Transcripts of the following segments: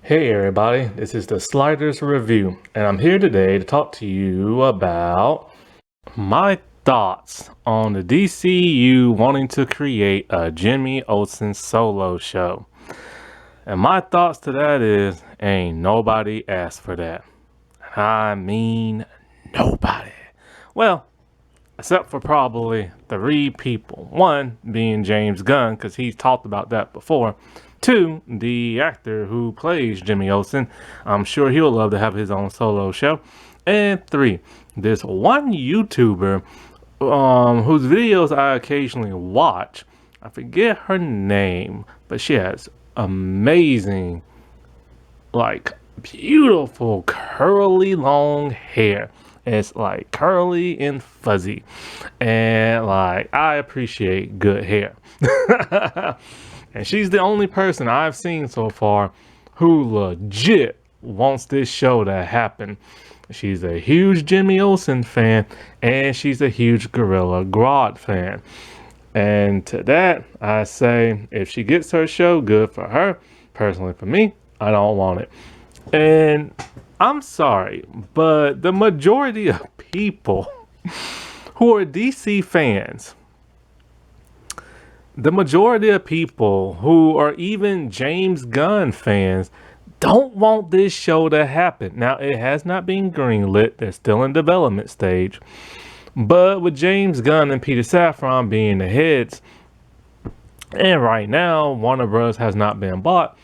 Hey everybody, this is the Sliders Review, and I'm here today to talk to you about my thoughts on the DCU wanting to create a Jimmy Olsen solo show. And my thoughts to that is, ain't nobody asked for that. I mean, nobody. Well, except for probably three people. One being James Gunn, because he's talked about that before. Two, the actor who plays Jimmy Olsen. I'm sure he'll love to have his own solo show. And three, this one YouTuber whose videos I occasionally watch. I forget her name, but she has amazing, like, beautiful curly long hair. It's like curly and fuzzy, and like I appreciate good hair. And she's the only person I've seen so far who legit wants this show to happen. She's a huge Jimmy Olsen fan, and she's a huge Gorilla Grodd fan. And to that, I say, if she gets her show, good for her. Personally, for me, I don't want it. And I'm sorry, but the majority of people who are DC fans, the majority of people who are even James Gunn fans, don't want this show to happen. Now, it has not been greenlit. They're still in development stage. But with James Gunn and Peter Safran being the heads, and right now, Warner Bros. Has not been bought,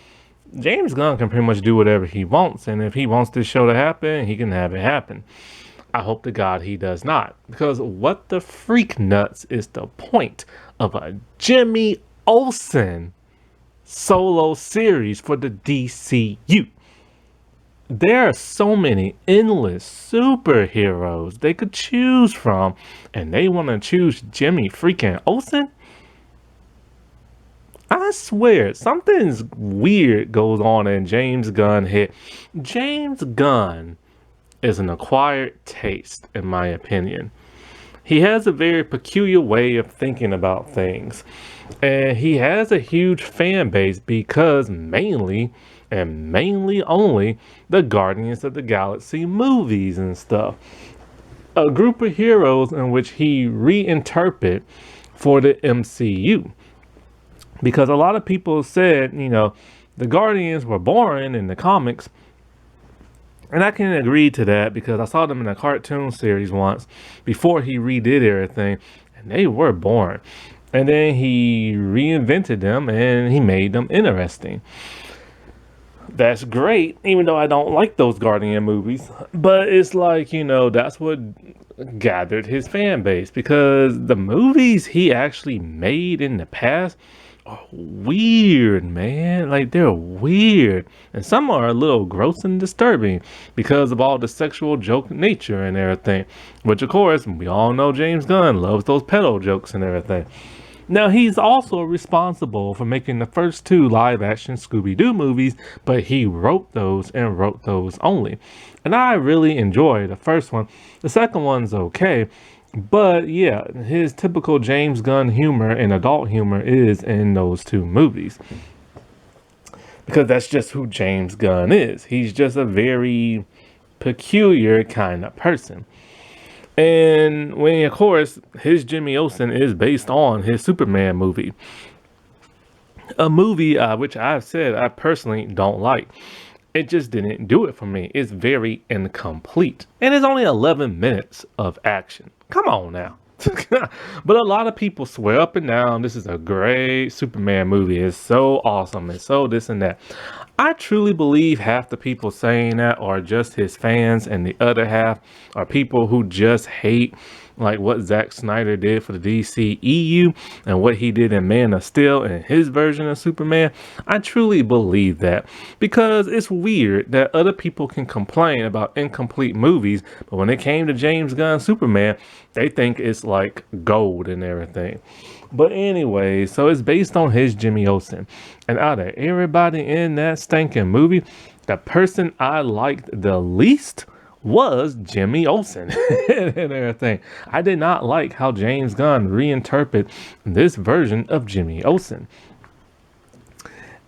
James Gunn can pretty much do whatever he wants. And if he wants this show to happen, he can have it happen. I hope to God he does not. Because what the freak nuts is the point of a Jimmy Olsen solo series for the DCU? There are so many endless superheroes they could choose from, and they want to choose Jimmy freaking Olsen? I swear, something's weird goes on in James Gunn's head. James Gunn is an acquired taste, in my opinion. He has a very peculiar way of thinking about things. And he has a huge fan base because mainly, and mainly only, the Guardians of the Galaxy movies and stuff. A group of heroes in which he reinterpret for the MCU. Because a lot of people said, the Guardians were boring in the comics. And I can agree to that because I saw them in a cartoon series once before he redid everything, and they were boring. And then he reinvented them and he made them interesting. That's great, even though I don't like those Guardian movies. But it's like, that's what gathered his fan base, because the movies he actually made in the past are weird, man. Like, they're weird, and some are a little gross and disturbing because of all the sexual joke nature and everything, which of course we all know James Gunn loves those pedo jokes and everything. Now, he's also responsible for making the first two live-action Scooby-Doo movies, but he wrote those and wrote those only. And I really enjoy the first one. The second one's okay, but yeah, his typical James Gunn humor and adult humor is in those two movies. Because that's just who James Gunn is. He's just a very peculiar kind of person. And when, of course, his Jimmy Olsen is based on his Superman movie. A movie which I've said I personally don't like. It just didn't do it for me. It's very incomplete. And it's only 11 minutes of action. Come on now. But a lot of people swear up and down this is a great Superman movie. It's so awesome. It's so this and that. I truly believe half the people saying that are just his fans, and the other half are people who just hate like what Zack Snyder did for the DCEU and what he did in Man of Steel and his version of Superman. I truly believe that, because it's weird that other people can complain about incomplete movies, but when it came to James Gunn's Superman, they think it's like gold and everything. But anyway, so it's based on his Jimmy Olsen. And out of everybody in that stinking movie, the person I liked the least was Jimmy Olsen and everything. I did not like how James Gunn reinterpreted this version of Jimmy Olsen.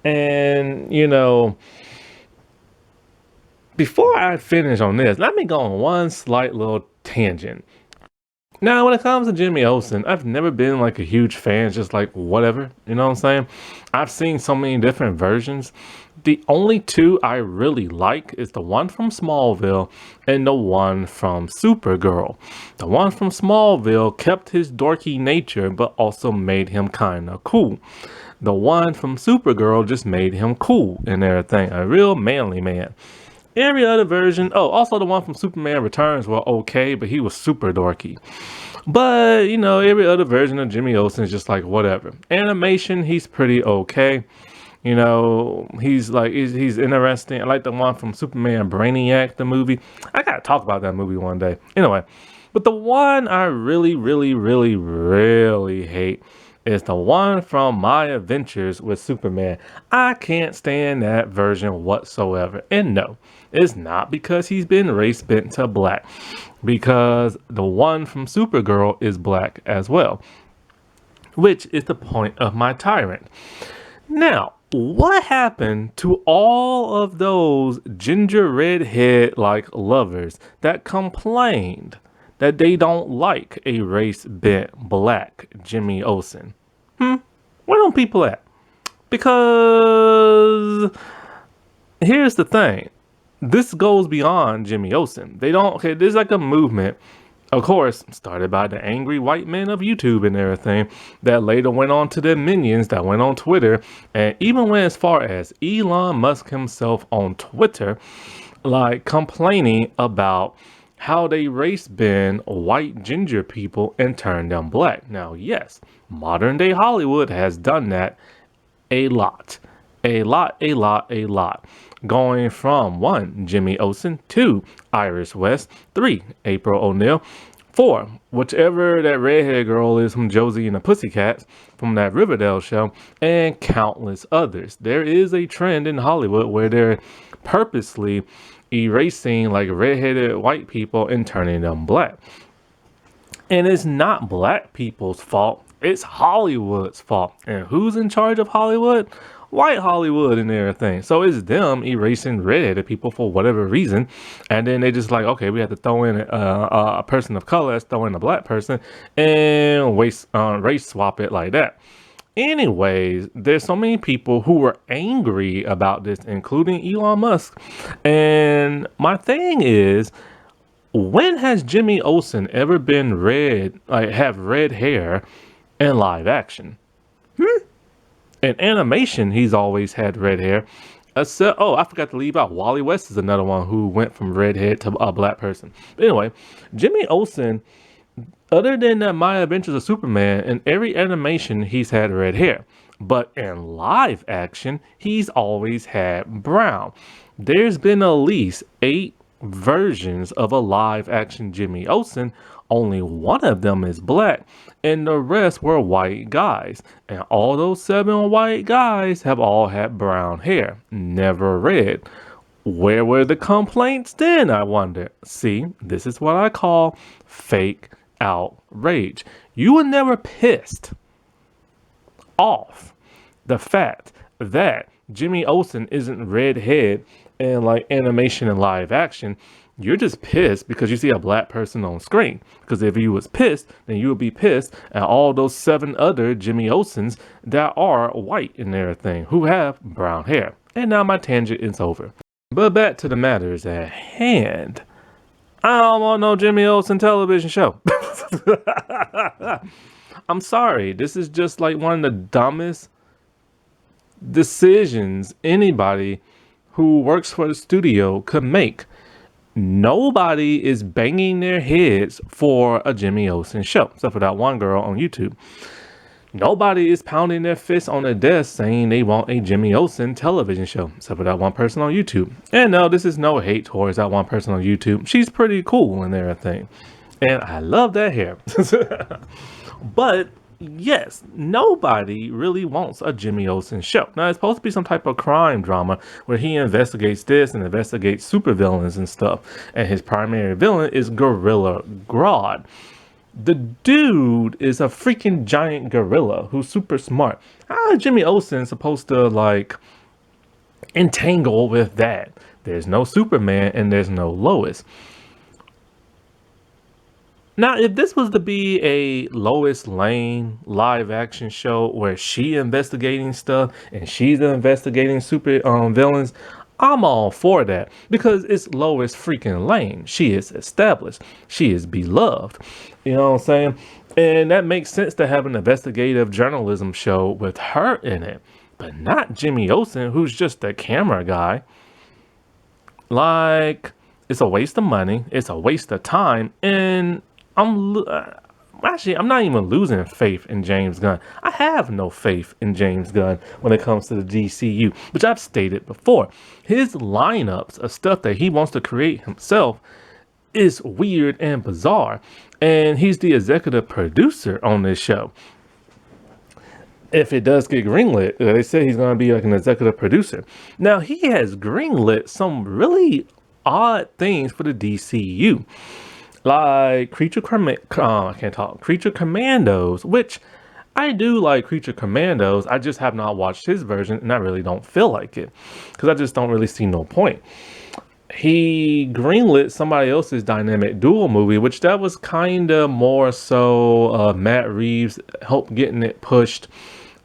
And, Before I finish on this, let me go on one slight little tangent. Now, when it comes to Jimmy Olsen, I've never been like a huge fan. It's just like whatever, you know what I'm saying? I've seen so many different versions. The only two I really like is the one from Smallville and the one from Supergirl. The one from Smallville kept his dorky nature, but also made him kind of cool. The one from Supergirl just made him cool and everything, a real manly man. Every other version, oh, also the one from Superman Returns were okay, but he was super dorky. But, you know, every other version of Jimmy Olsen is just like whatever. Animation, he's pretty okay. You know, he's interesting. I like the one from Superman Brainiac, the movie. I gotta talk about that movie one day. Anyway, but the one I really, really, really, really hate is the one from My Adventures with Superman. I can't stand that version whatsoever. And no, it's not because he's been race bent to black, because the one from Supergirl is black as well, which is the point of my tyrant. Now, what happened to all of those ginger redhead like lovers that complained that they don't like a race bent black Jimmy Olsen? Where don't people at? Because here's the thing. This goes beyond Jimmy Olsen. They don't, okay, there's like a movement, of course, started by the angry white men of YouTube and everything, that later went on to the minions that went on Twitter, and even went as far as Elon Musk himself on Twitter, like complaining about how they race bend white ginger people and turn them black. Now, yes, modern day Hollywood has done that a lot. A lot. Going from 1, Jimmy Olsen, 2, Iris West, 3, April O'Neil, 4, whichever that redhead girl is from Josie and the Pussycats from that Riverdale show, and countless others. There is a trend in Hollywood where they're purposely erasing like redheaded white people and turning them black. And it's not black people's fault. It's Hollywood's fault. And who's in charge of Hollywood? White Hollywood and everything. So it's them erasing redheaded people for whatever reason. And then they just like, okay, we have to throw in a person of color, let's throw in a black person and race swap it like that. Anyways, there's so many people who were angry about this, including Elon Musk. And my thing is, when has Jimmy Olsen ever been have red hair in live action? In animation, he's always had red hair. Oh, I forgot to leave out. Wally West is another one who went from redhead to a black person. But anyway, Jimmy Olsen, other than that My Adventures of Superman, in every animation, he's had red hair. But in live action, he's always had brown. There's been at least 8 versions of a live action Jimmy Olsen. Only one of them is black, and the rest were white guys. And all those 7 white guys have all had brown hair, never red. Where were the complaints then, I wonder? See, this is what I call fake outrage. You were never pissed off the fact that Jimmy Olsen isn't redhead in like animation and live action. You're just pissed because you see a black person on screen. Because if you was pissed, then you would be pissed at all those 7 other Jimmy Olsens that are white and everything who have brown hair. And now my tangent is over. But back to the matters at hand. I don't want no Jimmy Olsen television show. I'm sorry. This is just like one of the dumbest decisions anybody who works for the studio could make. Nobody is banging their heads for a Jimmy Olsen show, except for that one girl on YouTube. Nobody is pounding their fists on the desk saying they want a Jimmy Olsen television show, except for that one person on YouTube. And no, this is no hate towards that one person on YouTube. She's pretty cool and everything. And I love that hair. But yes, nobody really wants a Jimmy Olsen show. Now, it's supposed to be some type of crime drama where he investigates this and investigates supervillains and stuff. And his primary villain is Gorilla Grodd. The dude is a freaking giant gorilla who's super smart. How is Jimmy Olsen supposed to like entangle with that? There's no Superman and there's no Lois. Now, if this was to be a Lois Lane live action show where she investigating stuff and she's investigating super villains, I'm all for that because it's Lois freaking Lane. She is established. She is beloved. You know what I'm saying? And that makes sense to have an investigative journalism show with her in it, but not Jimmy Olsen, who's just a camera guy. Like, it's a waste of money. It's a waste of time. And I'm not even losing faith in James Gunn. I have no faith in James Gunn when it comes to the DCU, which I've stated before. His lineups of stuff that he wants to create himself is weird and bizarre. And he's the executive producer on this show. If it does get greenlit, they say he's going to be like an executive producer. Now, he has greenlit some really odd things for the DCU. Like Creature Commandos, which I do like Creature Commandos. I just have not watched his version, and I really don't feel like it because I just don't really see no point. He greenlit somebody else's Dynamic Duel movie, which that was kind of more so Matt Reeves helped getting it pushed,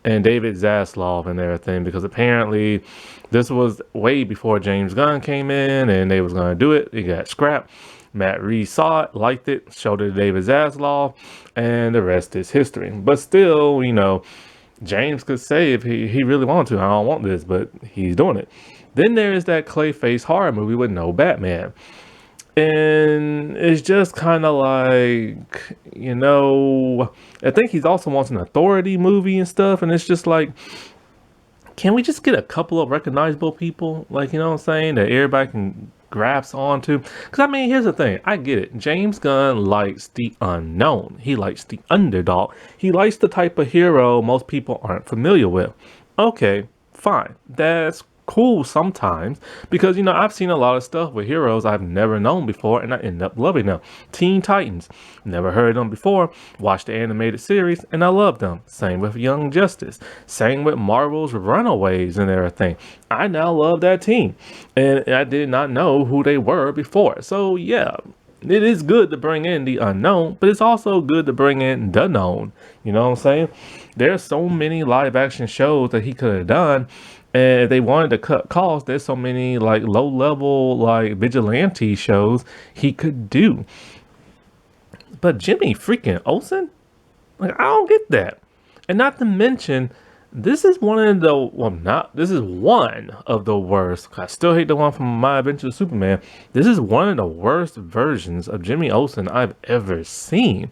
and David Zaslav and everything, because apparently this was way before James Gunn came in and they was going to do it. It got scrapped. Matt Reeves saw it, liked it, showed it to David Zaslav, and the rest is history. But still, you know, James could say if he really wanted to, I don't want this, but he's doing it. Then there is that Clayface horror movie with no Batman. And it's just kind of like, you know, I think he's also wants an Authority movie and stuff. And it's just like, can we just get a couple of recognizable people? Like, you know what I'm saying? That everybody can grasp onto. Because, I mean, here's the thing. I get it. James Gunn likes the unknown. He likes the underdog. He likes the type of hero most people aren't familiar with. Okay, fine. That's cool sometimes because, you know, I've seen a lot of stuff with heroes I've never known before and I end up loving them. Teen Titans, never heard them before, watched the animated series and I loved them. Same with Young Justice, same with Marvel's Runaways and everything. I now love that team and I did not know who they were before. So yeah, it is good to bring in the unknown, but it's also good to bring in the known. You know what I'm saying? There's so many live action shows that he could have done. And if they wanted to cut costs, there's so many like low level like vigilante shows he could do. But Jimmy freaking Olsen? Like, I don't get that. And not to mention, this is one of the this is one of the worst. I still hate the one from My Adventures of Superman. This is one of the worst versions of Jimmy Olsen I've ever seen.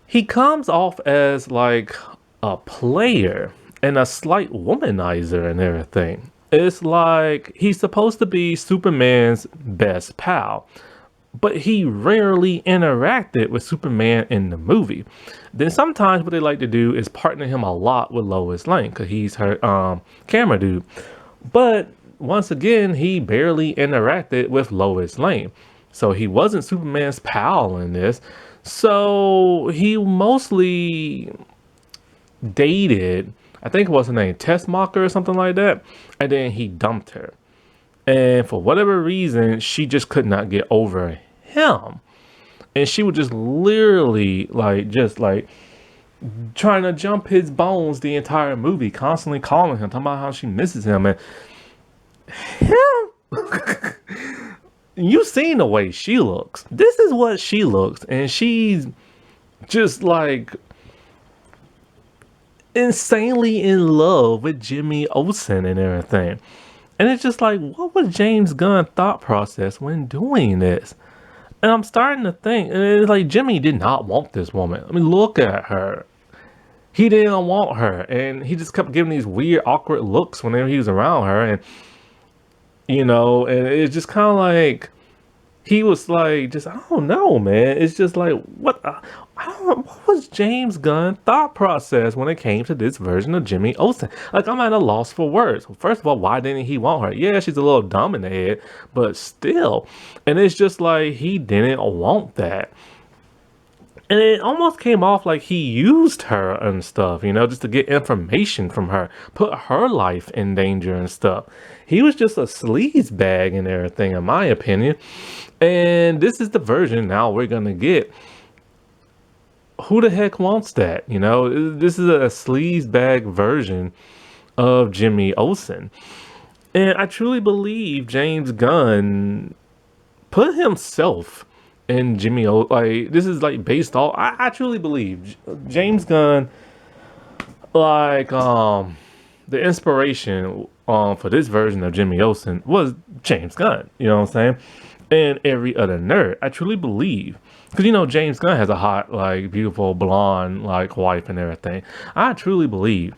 He comes off as like a player and a slight womanizer and everything. It's like he's supposed to be Superman's best pal, but he rarely interacted with Superman in the movie. Then sometimes what they like to do is partner him a lot with Lois Lane because he's her camera dude. But once again, he barely interacted with Lois Lane. So he wasn't Superman's pal in this. So he mostly dated, I think it was her name, Tessmacher or something like that. And then he dumped her. And for whatever reason, she just could not get over him. And she would just literally just trying to jump his bones the entire movie, constantly calling him, talking about how she misses him. And him, you've seen the way she looks. This is what she looks. And she's just like insanely in love with Jimmy Olsen and everything. And it's just like, what was James Gunn's thought process when doing this? And I'm starting to think, and it's like Jimmy did not want this woman. I mean, look at her. He didn't want her. And he just kept giving these weird, awkward looks whenever he was around her. And, you know, and it's just kind of like, he was like, just, I don't know, man. It's just like, what was James Gunn's thought process when it came to this version of Jimmy Olsen? Like, I'm at a loss for words. First of all, why didn't he want her? Yeah, she's a little dumb in the head, but still. And it's just like, he didn't want that. And it almost came off like he used her and stuff, just to get information from her, put her life in danger and stuff. He was just a sleaze bag and everything, in my opinion. And this is the version now we're gonna get. Who the heck wants that? This is a sleaze bag version of Jimmy Olsen. And I truly believe James Gunn put himself in Jimmy O. Like, this is like based off. I truly believe James Gunn, like, the inspiration for this version of Jimmy Olsen was James Gunn. You know what I'm saying? And every other nerd. I truly believe. Because, James Gunn has a hot, like, beautiful blonde, like, wife and everything. I truly believe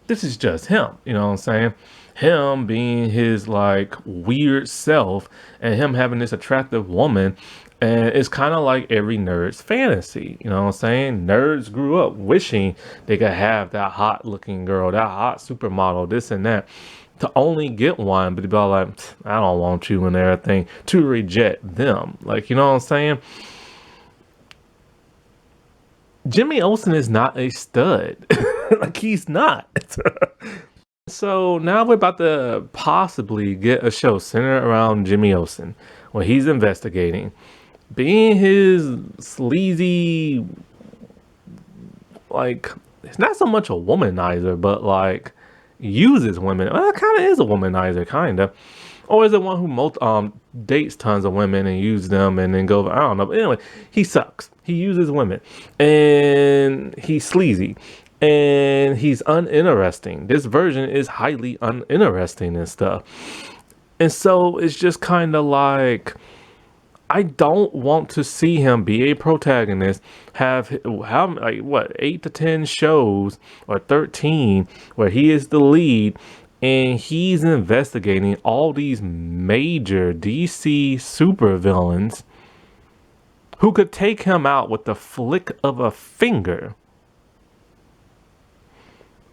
this is just him. You know what I'm saying? Him being his, like, weird self and him having this attractive woman. And it's kind of like every nerd's fantasy. You know what I'm saying? Nerds grew up wishing they could have that hot looking girl, that hot supermodel, this and that, to only get one, but to be all like, I don't want you and everything, to reject them. Like, you know what I'm saying? Jimmy Olsen is not a stud. Like, he's not. So now we're about to possibly get a show centered around Jimmy Olsen, where he's investigating, being his sleazy, like, it's not so much a womanizer, but like uses women. Well, it kind of is a womanizer, kind of. Or is it one who dates tons of women and uses them and then goes, I don't know. But anyway, he sucks. He uses women. And he's sleazy. And he's uninteresting. This version is highly uninteresting and stuff. And so it's just kind of like, I don't want to see him be a protagonist, have like what, 8 to 10 shows or 13 where he is the lead and he's investigating all these major DC supervillains who could take him out with the flick of a finger.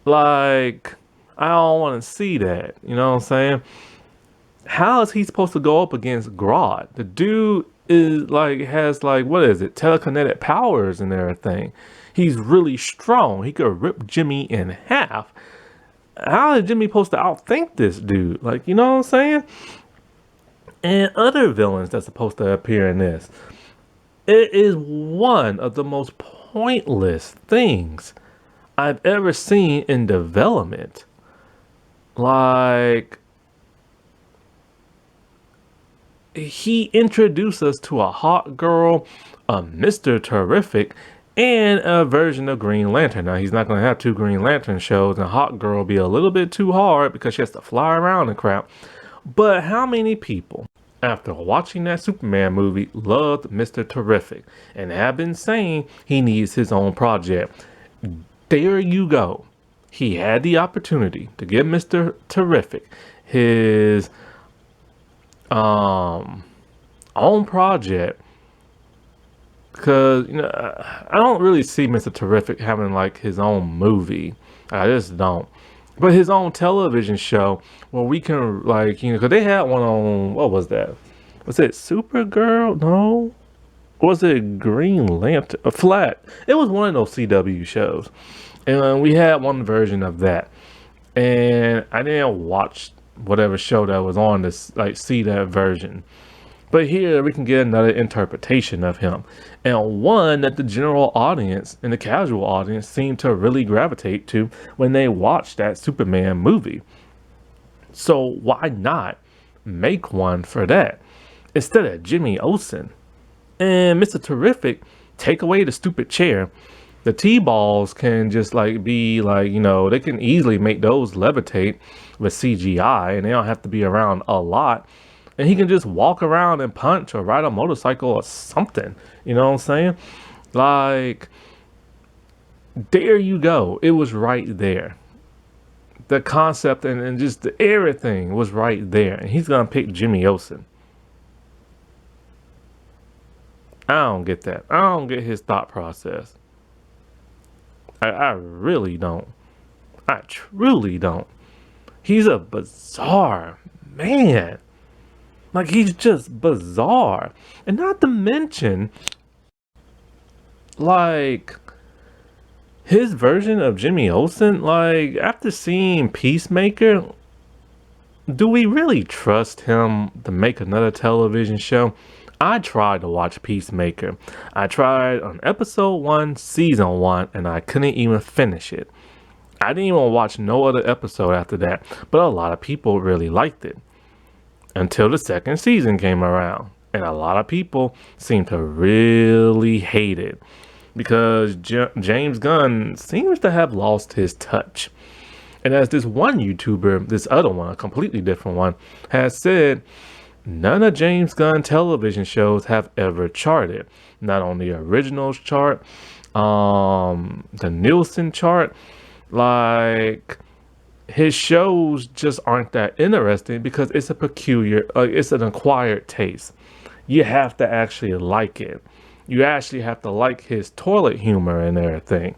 Like, I don't want to see that. You know what I'm saying? How is he supposed to go up against Grodd? The dude is like, has like, what is it? Telekinetic powers and everything. He's really strong. He could rip Jimmy in half. How is Jimmy supposed to outthink this dude? Like, you know what I'm saying? And other villains that's supposed to appear in this. It is one of the most pointless things I've ever seen in development. Like, he introduced us to a hot girl, a Mr. Terrific, and a version of Green Lantern. Now, he's not going to have 2 Green Lantern shows, and Hot Girl will be a little bit too hard because she has to fly around and crap. But how many people, after watching that Superman movie, loved Mr. Terrific and have been saying he needs his own project? There you go. He had the opportunity to give Mr. Terrific his own project, because I don't really see Mr. Terrific having like his own movie. I just don't. But his own television show where we can, like, because they had one on, what was that? Was it Supergirl? No. Was it Green Lantern? Flat. It was one of those CW shows. And we had one version of that. And I didn't watch whatever show that was on to like see that version. But here we can get another interpretation of him, and one that the general audience and the casual audience seem to really gravitate to when they watch that Superman movie. So why not make one for that instead of Jimmy Olsen? And Mr. Terrific, take away the stupid chair. The T-balls can just like be like, they can easily make those levitate with CGI and they don't have to be around a lot. And he can just walk around and punch or ride a motorcycle or something. You know what I'm saying? Like, there you go. It was right there. The concept and just everything was right there. And he's going to pick Jimmy Olsen. I don't get that. I don't get his thought process. I really don't. I truly don't. He's a bizarre man. Like, he's just bizarre. And not to mention, Like, his version of Jimmy Olsen, like, after seeing Peacemaker, do we really trust him to make another television show? I tried to watch Peacemaker. I tried on episode 1, season 1, and I couldn't even finish it. I didn't even watch no other episode after that, but a lot of people really liked it until the second season came around. And a lot of people seem to really hate it because James Gunn seems to have lost his touch. And as this one YouTuber, this other one, a completely different one, has said, none of James Gunn television shows have ever charted. Not on the originals chart, the Nielsen chart, like his shows just aren't that interesting because it's a peculiar, it's an acquired taste. You have to actually like it. You actually have to like his toilet humor and everything.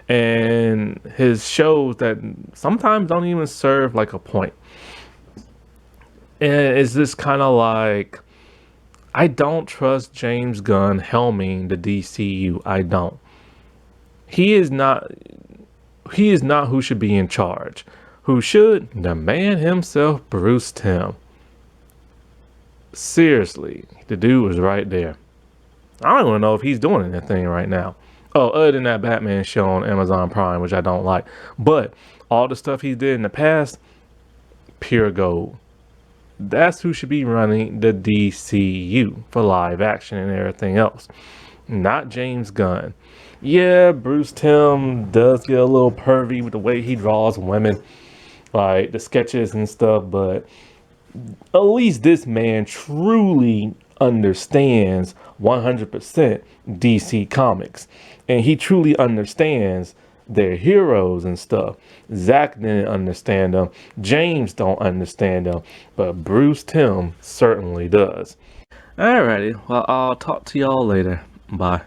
And his shows that sometimes don't even serve like a point. And it's just kind of like, I don't trust James Gunn helming the DCU. I don't. He is not who should be in charge. Who should? The man himself, Bruce Timm. Seriously, the dude was right there. I don't even know if he's doing anything right now. Oh, other than that Batman show on Amazon Prime, which I don't like. But all the stuff he did in the past, pure gold. That's who should be running the DCU for live action and everything else. Not James Gunn. Yeah, Bruce Timm does get a little pervy with the way he draws women, like the sketches and stuff, but at least this man truly understands 100% DC Comics. And he truly understands their heroes and stuff. Zach didn't understand them. James don't understand them. But Bruce Timm certainly does. Alrighty, well, I'll talk to y'all later. Bye.